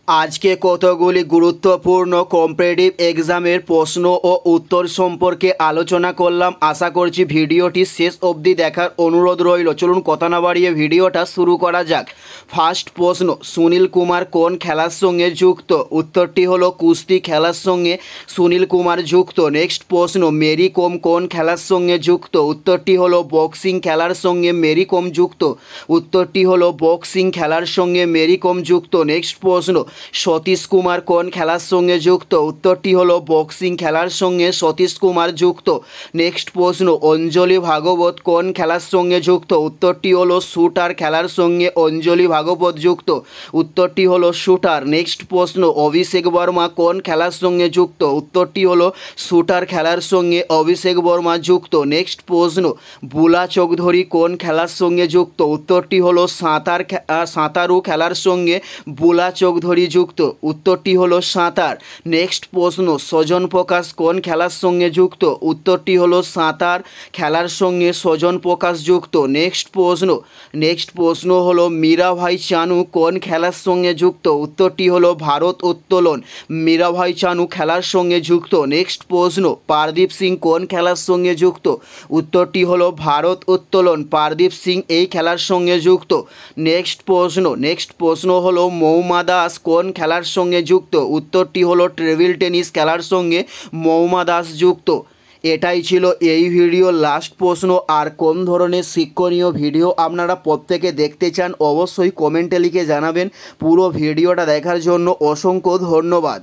আজকে কতগুলি গুরুত্বপূর্ণ কম্পিটিটিভ এক্সামের প্রশ্ন ও উত্তর সম্পর্কে আলোচনা করলাম। আশা করছি ভিডিওটি শেষ অবধি দেখার অনুরোধ রইল। চলুন কথা না বাড়িয়ে ভিডিওটা শুরু করা যাক। ফার্স্ট প্রশ্ন, সুনীল কুমার কোন খেলার সঙ্গে যুক্ত? উত্তরটি হলো কুস্তি খেলার সঙ্গে সুনীল কুমার যুক্ত। নেক্সট প্রশ্ন, মেরি কম কোন খেলার সঙ্গে যুক্ত? উত্তরটি হলো বক্সিং খেলার সঙ্গে মেরি কম যুক্ত। উত্তরটি হলো বক্সিং খেলার সঙ্গে মেরি কম যুক্ত। নেক্সট প্রশ্ন, সতীশ কুমার কোন খেলার সঙ্গে যুক্ত? উত্তরটি হলো বক্সিং খেলার সঙ্গে সতীশ কুমার যুক্ত। নেক্সট প্রশ্ন, অঞ্জলি ভাগবত কোন খেলার সঙ্গে যুক্ত? উত্তরটি হলো শুটার খেলার সঙ্গে অঞ্জলি ভাগবত যুক্ত। উত্তরটি হলো শুটার। নেক্সট প্রশ্ন, অভিষেক বর্মা কোন খেলার সঙ্গে যুক্ত? উত্তরটি হলো শুটার খেলার সঙ্গে অভিষেক বর্মা যুক্ত। নেক্সট প্রশ্ন, বুলা চৌধুরী কোন খেলার সঙ্গে যুক্ত? উত্তরটি হলো সাঁতারু খেলার সঙ্গে বুলা চৌধুরী যুক্ত। উত্তরটি হলো সাঁতার। নেক্সট প্রশ্ন, সজন প্রকাশ কোন খেলার সঙ্গে যুক্ত? উত্তরটি হলো সাঁতার খেলার সঙ্গে সজন প্রকাশ যুক্ত। নেক্সট প্রশ্ন হলো মীরাভাই চানু কোন খেলার সঙ্গে যুক্ত? উত্তরটি হলো ভারত উত্তোলন। মীরাভাই চানু খেলার সঙ্গে যুক্ত। নেক্সট প্রশ্ন, পারদীপ সিং কোন খেলার সঙ্গে যুক্ত? উত্তরটি হলো ভারত উত্তোলন। পারদীপ সিং এই খেলার সঙ্গে যুক্ত। নেক্সট প্রশ্ন হলো মৌমা দাস কোন খেলার সঙ্গে যুক্ত? উত্তরটি হলো টেবিল টেনিস খেলার সঙ্গে মৌমা দাস যুক্ত। এটাই ছিল এই ভিডিওর লাস্ট প্রশ্ন। আর কোন ধরনের শিক্ষণীয় ভিডিও আপনারা প্রত্যেকে দেখতে চান অবশ্যই কমেন্টে লিখে জানাবেন। পুরো ভিডিওটা দেখার জন্য অসংখ্য ধন্যবাদ।